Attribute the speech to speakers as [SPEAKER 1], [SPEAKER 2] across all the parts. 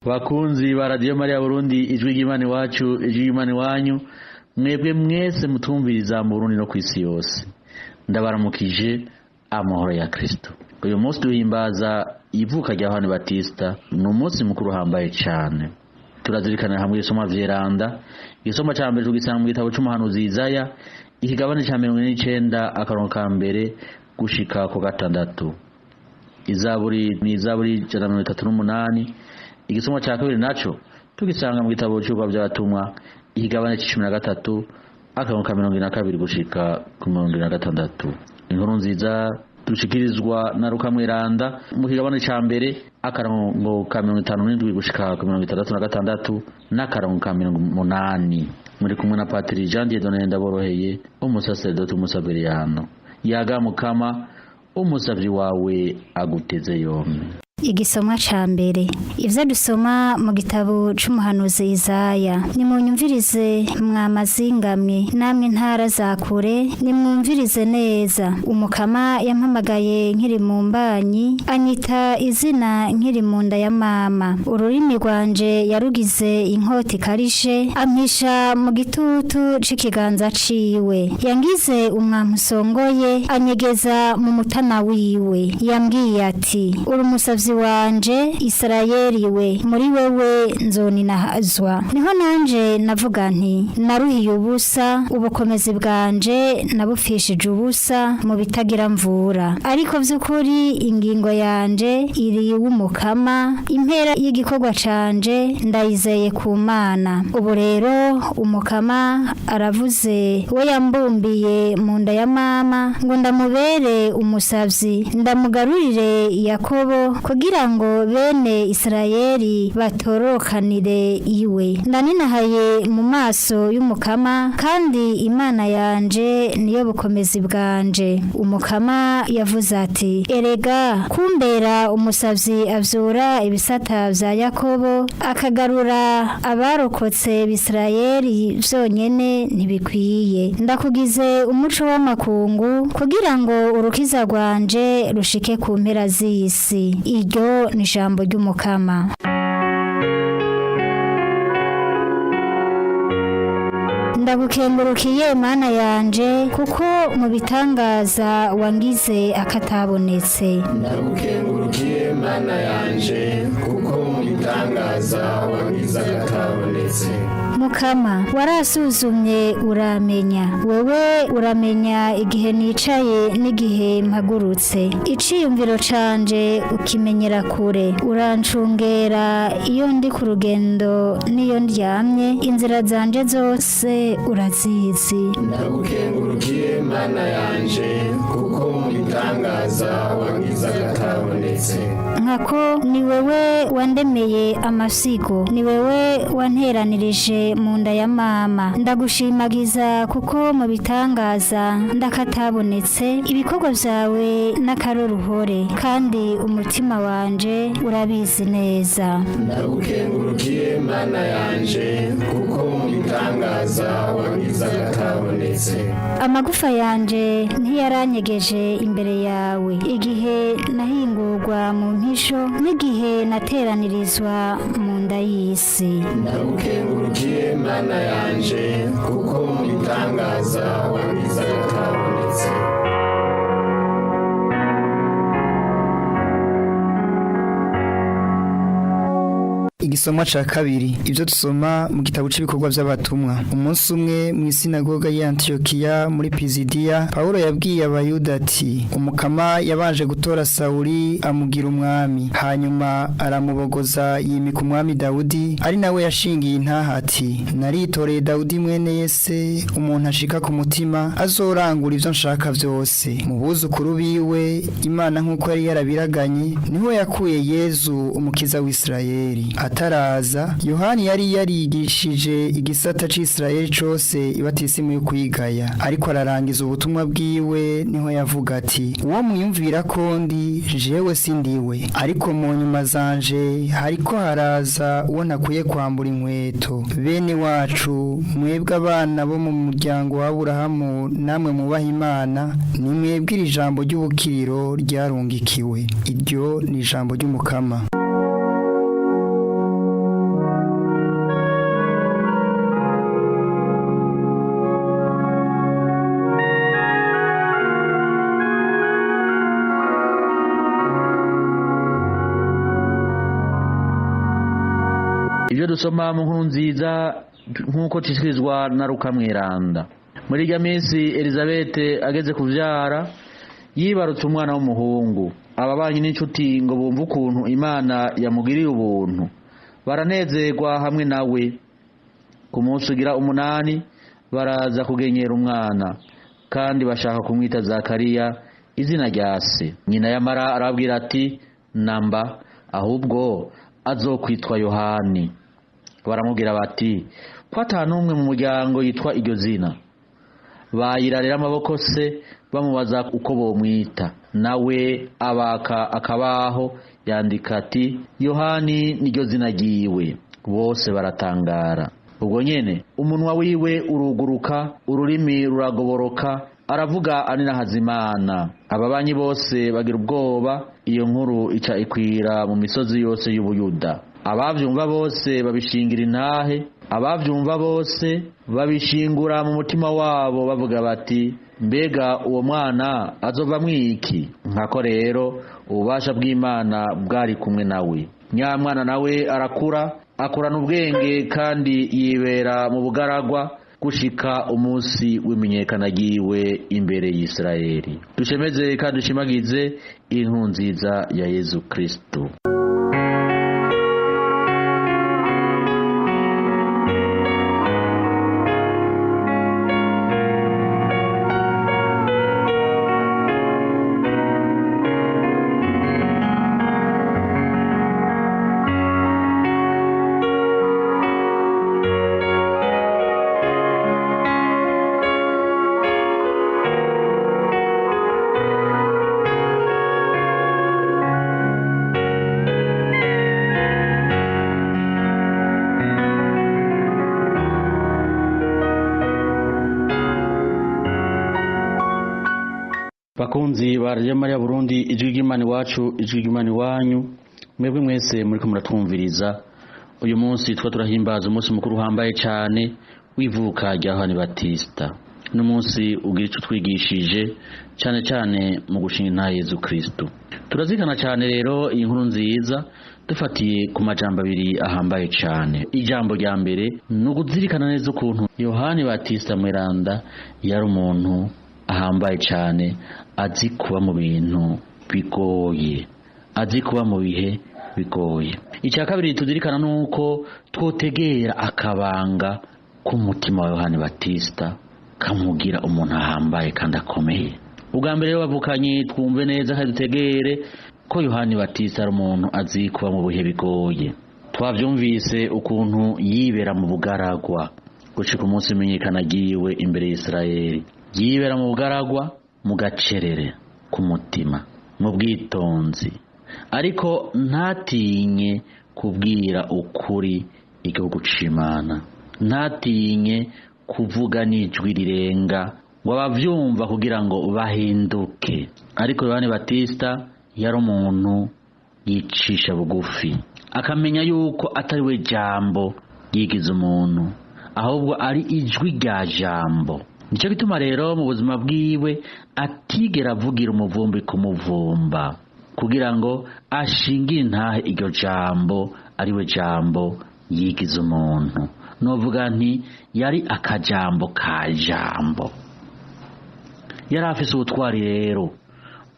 [SPEAKER 1] Bakunzi ba Radio Maria Burundi, ijwi ry'Imana iwacu, ijwi ry'Imana iwanyu, mwebwe mwese mutumviriza mu Burundi no kw'isi yose, ndabaramukije amahoro ya Kristo. Uyu munsi duhimbaza ivuka rya Yohani Batista, ni umunsi mukuru uhambaye cyane. Turazirikana hamwe isoma vyeranda, isoma ca mbere tugisanga mu gitabo c'umuhanuzi Izaya, ikigabane ca 49 akarongo ka mbere gushika ku gatandatu. Izaburi ni Izaburi 138. Igisomwa cha kabiri naco tugisanga mu gitabo cy'ubwa by'abatumwa ikigabane c'13 akarongo ka 22 gushika ku 26. Inkuru nziza dushikirizwa na Luka Mweranda mu kigabane ca mbere akarongo ka 57 gushika ku 66 n'akarongo ka 80. Muri kumwe na Patiri Jean Dieudonné Ndaboroheye, umusaseredoti umusabiriyano. Yaga Mukama, umusavyi wawe aguteze yombi.
[SPEAKER 2] Igisomwa ca mbere. Ivyo dusoma mu gitabo c'umuhanuzi Izaya. Nimunyumvirize mwamazingamwe namwe ntara za kure, nimwumvirize neza. Umukama yampamagaye nkiri mu mbanyi, anyita izina nkiri mu nda ya mama. Ururimi rwanje yarugize inkota ikarishe, ampisha mu gitutu c'ikiganza ciwe. Yangize umwamposongoye, anyegeza mu mutana wiwe. Yambwiye ati, uri umusavyi wanje Isirayeli we, muri wewe nzoninahazwa. Niho nanje navuga nti, naruhiye ubusa, ubukomezi bwanje nabupfishije ubusa mu bitagira mvura. Ariko vy'ukuri ingingo yanje iri w'umukama, impera y'igikorwa canje ndayizeye ku Mana. Ubu rero umukama aravuze, we yambumbiye mu nda ya mama, ngo ndamubere umusavyi, ndamugarurire Yakobo kugira ngo bene Isirayeli batorokanire iwe. Ndaninahaye mu maso y'umukama, kandi Imana yanje niyo bukomezi bwanje. Umukama yavuze ati, erega kumbera umusavyi avyura ibisata vya Yakobo, akagarura abarokotse b'Isirayeli vyonyene ntibikwiye. Ndakugize umuco w'amakungu kugira ngo urukiza rwanje rushike ku mpera z'isi. Iryo ni ijambo ry'umukama. Ndagukengurukiye Mana yanje, kuko mu bitangaza wangize akatabonetse.
[SPEAKER 3] Ndagukengurukiye Mana yanje, kuko mu bitangaza wangize akatabonetse.
[SPEAKER 2] Mukama, warasuzumye uramenya. Wewe uramenya igihe nicaye n'igihe mpagurutse. Iciyumviro canje ukimenyera kure. Urancungera iyo ndi ku rugendo n'iyo ndyamye, inzira zanje zose urazizi.
[SPEAKER 3] Ndagukengurukiye Mana yanje, kuko mu bitangaza wangize akatabonetse.
[SPEAKER 2] Nkako ni wewe wandemeye amasigo, ni wewe wanteranirije mu nda ya mama. Ndagushimagiza kuko mu bitangaza ndakatabonetse, ibikorwa vyawe n'akaroruhore, kandi umutima wanje urabizi neza.
[SPEAKER 3] Ndagukengurukiye Mana yanje, kuko mu bitangaza wangize akatabonetse.
[SPEAKER 2] Amagufa yanje ntiyaranyegeje imbere yawe, igihe nahingurwa mu mpisho, n'igihe nateranirizwa mu nda y'isi.
[SPEAKER 3] Ndagukengurukiye Mana yanje, kuko mu bitangaza wangize akatabonetse.
[SPEAKER 4] Igisomwa ca kabiri. Ivyo dusoma mu gitabo c'ibikorwa vy'abatumwa. Umunsi umwe mu isinagoga ya Antiokiya muri Pisidiya, Paulo yabwiye abayuda ati, umukama yabanje gutora Sauli amugira umwami, hanyuma aramubogoza yimika umwami Dawudi, ari nawe yashingiye intaha ati, naritoreye Dawudi mwene Yese, umuntu ashika ku mutima, azorangura ivyo nshaka vyose. Mu buzukuru biwe Imana nk'uko yari yarabiraganye, niho yakuye Yezu umukiza w'Isirayeli. Ataraza, Yohani yari yarigishije igisata c'Isirayeli cose ibatisimu yo kwigaya, ariko ararangiza ubutumwa bwiwe, niho yavuga ati, uwo muyumvira ko ndi jewe sindiwe, ariko mu nyuma zanje hariko haraza uwo nakuye kwambura inkweto. Bene wacu, mwebwe abana bo mu muryango wa Aburahamu, namwe mubaha Imana, ni mwebwe iri jambo ry'ubukiriro ryarungikiwe. Iryo ni ijambo ry'umukama.
[SPEAKER 1] ibyo dusoma mu nkuru nziza nk'uko cishikirizwa na Luka mweranda. Muri irya minsi Elizabete ageze kuvyara yibarutse umwana w'umuhungu. Ababanyi n'inshuti ngo bumve ukuntu Imana yamugiriye ubuntu, baranezerwa hamwe nawe. Ku munsi ugira 8 baraza kugenyera umwana, kandi bashaka kumwita Zakariya izina rya se. Nyina yamara arabwira ati namba, ahubwo azokwitwa Yohani. Baramubwira bati ko atanumwe mu muryango yitwa iryo zina. Bayirarira amaboko se bamubaza uko bomwita, nawe abaka akabaho yandika ati Yohani niryo zina ryiwe. Bose baratangara. Ubwo nyene umunwa wiwe uruguruka, ururimi ruragoboroka, aravuga anina hazimana. Ababanyi bose bagira ubwoba. Iyo nkuru ica ikwira mu misozi yose y'Ubuyuda. Abavyumva bose babishingira intahe, abavyumva bose babishingura mu mutima wabo bavuga bati mbega uwo mwana azova mwiki? Nkako rero ububasha bw'Imana bwari kumwe nawe. Nyamwana nawe arakura, akurana ubwenge, kandi yibera mu bugaragwa gushika umunsi w'imenyekana ryiwe imbere y'Isirayeli. Dushemeze kandi dushimagize inkuru nziza ya Yezu Kristo. Bakunzi ba Radio Maria Burundi, ijwi ry'Imana iwacu, ijwi ry'Imana iwanyu, mwebwe mwese muri ko muratwumviriza. Uyu munsi turahimbaza umunsi mukuru uhambaye cyane w'ivuka rya Yohani Batista. No munsi ugira ico twigishije cyane cyane mu gushinga intahe Yezu Kristo. Turazikana cyane rero iyi nkuru nziza dufatiye ku majambo abiri ahambaye cyane. Ijambo rya mbere ni ukuzirikana neza ukuntu Yohani Batista mweranda yari umuntu ahambaye cyane, azi kuba mu bintu bigoye, azi kuba mu bihe bigoye. Icya kabiri tuzirikana nuko twotegera akabanga k'umutima wa Yohani Batista kamugira umuntu ahambaye kandi akomeye. Ubwa mbere bavukanye twumve neza kandi dutegere ko Yohani Batista ari umuntu azi kuba mu bihe bigoye. Twavyumvise ukuntu yibera mu bugaragwa gushika umunsi menyekana giwe imbere y'Isirayeli. Yibera mu bugaragwa, mu gacerere ku mutima, mu bwitonzi, ariko ntatinye kubwira ukuri igihugu c'Imana, ntatinye kuvuga n'ijwi rirenga ngo abavyumva kugira ngo bahinduke. Ariko Yohani Batista yari umuntu yicisha bugufi, akamenya yuko atari we jambo yigize umuntu, ahubwo ari ijwi rya jambo. Nico gituma rero mu buzima bwiwe atigera avugira umuvumbi kumuvumba, kugira ngo ashingire intahe iryo jambo ari we jambo yigize umuntu. Novuga nti yari akajambo ka jambo. Yari afise ubutwari rero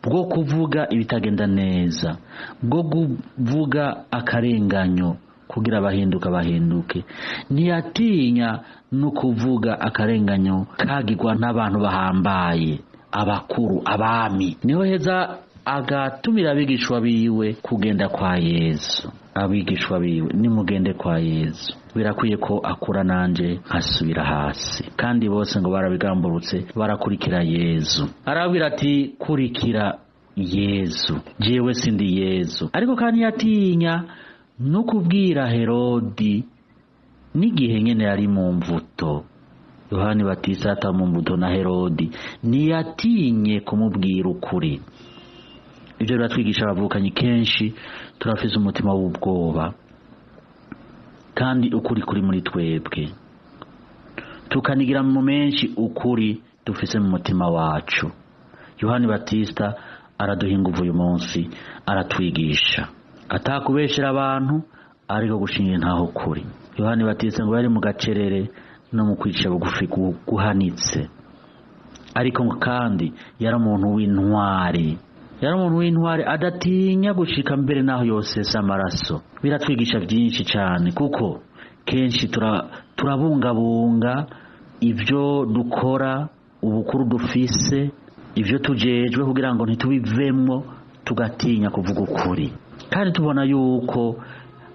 [SPEAKER 1] bwo kuvuga ibitagenda neza, bwo kuvuga akarenganyo kugira bahinduke. Ntiyatinya no kuvuga akarenganyo kagirwa n'abantu bahambaye, abakuru, abami. Niho heza agatumira abigishwa biwe kugenda kwa Yesu. Abigishwa biwe nimugende kwa Yesu, birakwiye ko akura nanje nkasubira hasi. Kandi bose ngo barabigamburutse barakurikira Yesu. Arabwira ati kurikira Yesu, jewe sindi Yesu. Ariko kandi yatinya no kubwira Herodi n'igihe nyene yari mu mvuto. Yohani Batista ata mu mvuto na Herodi, niyatinye kumubwira ukuri. Ibyo biratwigisha abavukanye kenshi turafise umutima w'ubwoba, kandi ukuri kuri muri twebwe, tukanigira mu menshi ukuri dufise mu mutima wacu. Yohani Batista araduha inguvu uyu munsi, aratwigisha atakubeshera abantu, ariko gushingira ntaho kuri. Yohani Batista ngo yari mu gacerere no mu kwicisha bugufi guhanitse, ariko kandi yari umuntu w'intwari, adatinya gushika mbere naho yosesa amaraso. Biratwigisha byinshi cyane, kuko kenshi turabungabunga ibyo dukora, ubukuru dufise, ibyo tujejwe, kugira ngo ntitubivemo, tugatinya kuvuga ukuri. Kandi tubona yuko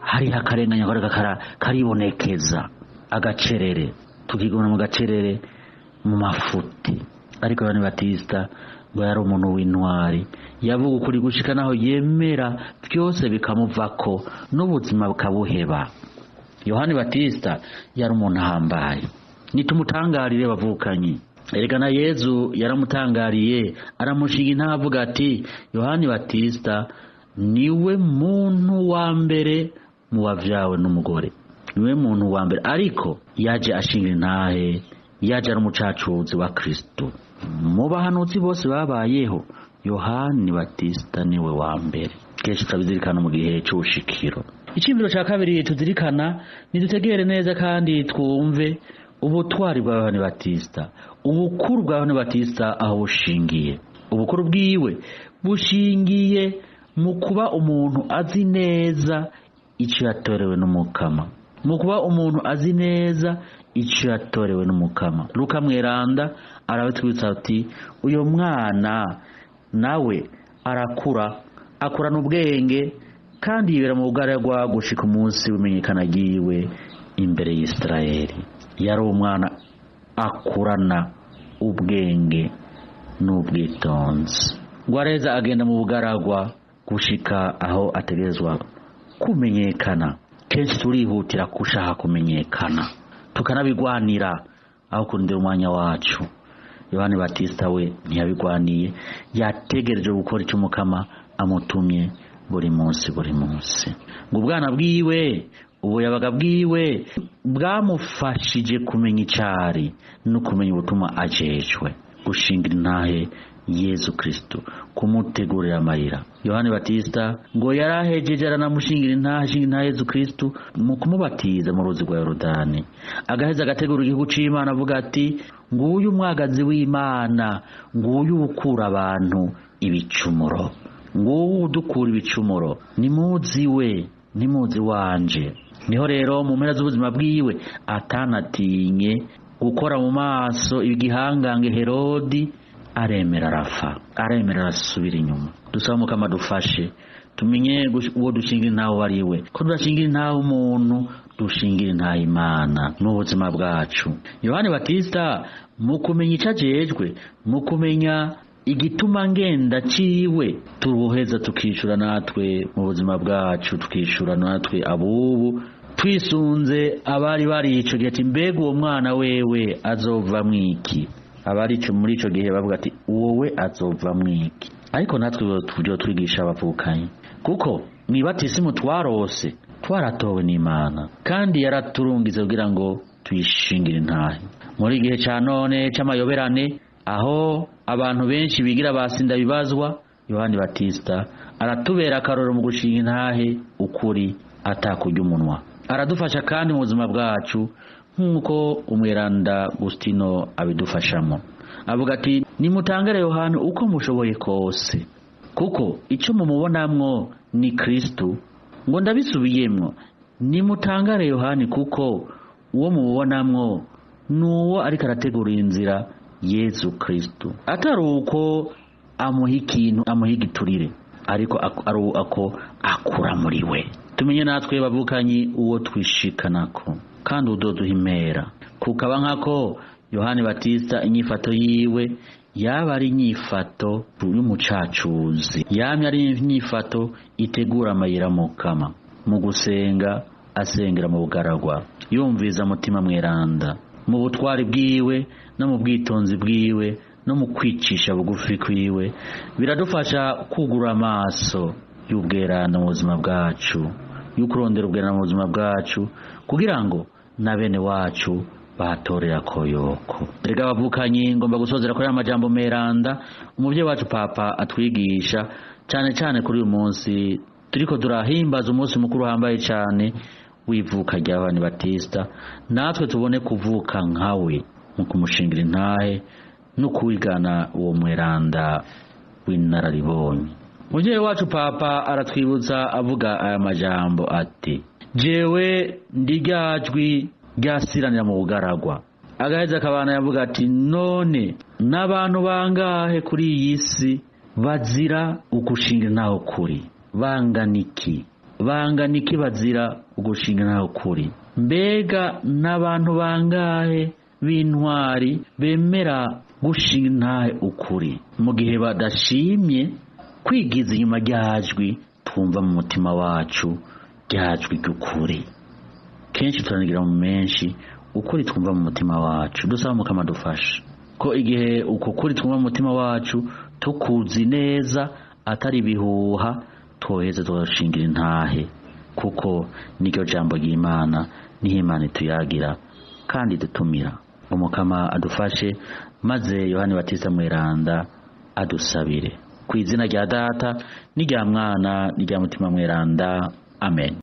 [SPEAKER 1] hari akarenganya karibonekeza, agacerere, tukigona mu gacerere mu mafuti. Ariko Yohani Batista ngo yari umuntu w'intwari, yavuga ukuri gushika naho yemera byose bikamuvako n'ubuzima bukabuheba. Yohani Batista yari umuntu ahambaye, nitumutangarire bavukanyi. Erega na Yezu yaramutangariye, aramushinga intaha avuga ati Yohani Batista niwe muntu wa mbere mu bavyawe n'umugore, niwe muntu wa mbere, ariko yaje ashinga intahe, yaje ari umucacuzi wa Kristo. Mu bahanuzi bose babayeho, Yohani Batista niwe wa mbere. Kenshi turabizirikana mu gihe cy'ubushikiro. Iciyumviro cya kabiri tuzirikana, nidutegere neza kandi twumve ubutwari bwa Yohani Batista, ubukuru bwa Yohani Batista aho bushingiye. Ubukuru bwiwe bushingiye mu kuba umuntu azi neza icyo yatorewe n'Umukama, mu kuba umuntu azi neza icyo yatorewe n'Umukama. Luka Mweranda arabitwitsa ati uyo mwana nawe akurana ubwenge kandi yibera mu bugaragwa gushika umunsi w'imenyekana giwe imbere y'Isirayeli. Yari umwana akurana ubwenge n'ubwitonzi, ngo areza agenda mu bugaragwa gushika aho ategerezwa kumenyekana. Kenshi turihutira gushaka kumenyekana, tukanabigwanira aho kurindira umwanya wacu. Yohani Batista we ntiyabigwaniye, yategereje gukora icyo Umukama amutumye buri munsi. Ngo ubwana bwiwe, ubuyabaga bwiwe bwamufashije kumenya icari no kumenya ubutuma ajejwe, gushingira intahe Yezu Kristo, kumutegurira amayira. Yohani Batista ngo yarahejeje aranamushingira intahe Yezu Kristo mu kumubatiza mu ruzi rwa Yorodani, agaheza agategura igihugu c'Imana avuga ati nguyu umwagazi w'Imana, nguyu ukura abantu ibicumuro, nguyu udukura ibicumuro, nimuzi wanje. Niho rero mu mpera z'ubuzima bwiwe atanatinye gukora mu maso igihangange Herodi, aremera arasubira inyuma. Dusaba Umukama dufashe tumenye uwo dushingira intaho bariwe, ko dushingira intaho umuntu, dushingira intaho Imana n'ubuzima bwacu. Yohani Batista mu kumenya icyo ajejwe, mu kumenya igituma ngenda ciwe, turuheza tukishura natwe mu buzima bwacu, tukishura natwe abubu twisunze abari ico gihe ati mbega uwo mwana wewe azova mwiki. Abari muri ico gihe bavuga ati wowe azova mwiki. Ariko natwe tujye twigisha abavukanye, kuko mwibatisimu twarose twaratowe n'Imana, kandi yaraturungize kugira ngo tuyishingire intahe. Muri igihe ca none c'amayoberane, aho abantu benshi bigira basinda bibazwa, Yohani Batista aratubera akaroro mu gushinga intahe ukuri atakurya umunwa. Aradufasha kandi mu buzima bwacu nk'uko Umweranda Agustino abidufashamo. Avuga ati nimutangare Yohani uko mushoboye kose, kuko icyo mumubonamwo ni Kristo. Ngo ndabisubiyemwo, nimutangare Yohani kuko uwo mubonamwo nuwo ariko arategura inzira Yezu Kristo, atari uko amuha ikintu, amuha igiturire, ariko akura muri we. Tumenye natwe bavukanyi uwo twishikanako kandi udoduhimera, kukaba nkako Yohani Batista inyifato yiwe yaba ari inyifato y'umucacuzi, yamye ari inyifato itegura amayira Mukama, mu gusenga asengera mu bugaragwa, yumviza mutima mweranda, mu butwari bwiwe no mu bwitonzi bwiwe no mu kwicisha bugufi kwiwe. Biradufasha kugura amaso y'ubweranda mu buzima bwacu, y'ukurondera ubweranda mu buzima bwacu, kugira ngo na bene wacu batorera koyoko. Erega bavukanyi, ngomba gusozera kuri amajambo meranda umuvyeyi wacu Papa atwigisha cyane cyane kuri uyu munsi turiko turahimbaza umunsi mukuru uhambaye cyane w'ivuka rya Yohani Batista, natwe tubone kuvuka nkawe mu kumushingira intahe no kuwigana uwo mweranda w'inararibonye. Muvyeyi wacu Papa aratwibutsa avuga aya majambo ati: jewe ndi ryajwi ryasiranira mu bugaragwa. Agaheza akabana yavuga ati: none n'abantu bangahe kuri iyi si bazira ugushinga ntaho kuri? Banganiki bazira ugushinga ntaho kuri? Mbega n'abantu bangahe b'intwari bemera gushinga intahe ukuri mu gihe badashimye kwigiza inyuma ryajwi twumva mu mutima wacu, ryajwi ry'ukuri? Kenshi turanigira mu menshi ukuri twumva mu mutima wacu, dusaba Mukama dufasha ko igihe uko kuri twumva mu mutima wacu tukuzi neza atari bihuha, twoheze tugashingira intahe, kuko niryo jambo ry'Imana, niho Imana ituyagira kandi dutumira. Umukama adufashe, maze Yohani Batista mweranda adusabire. Ku izina rya Data n'irya Mwana n'irya Mutima mweranda, amen.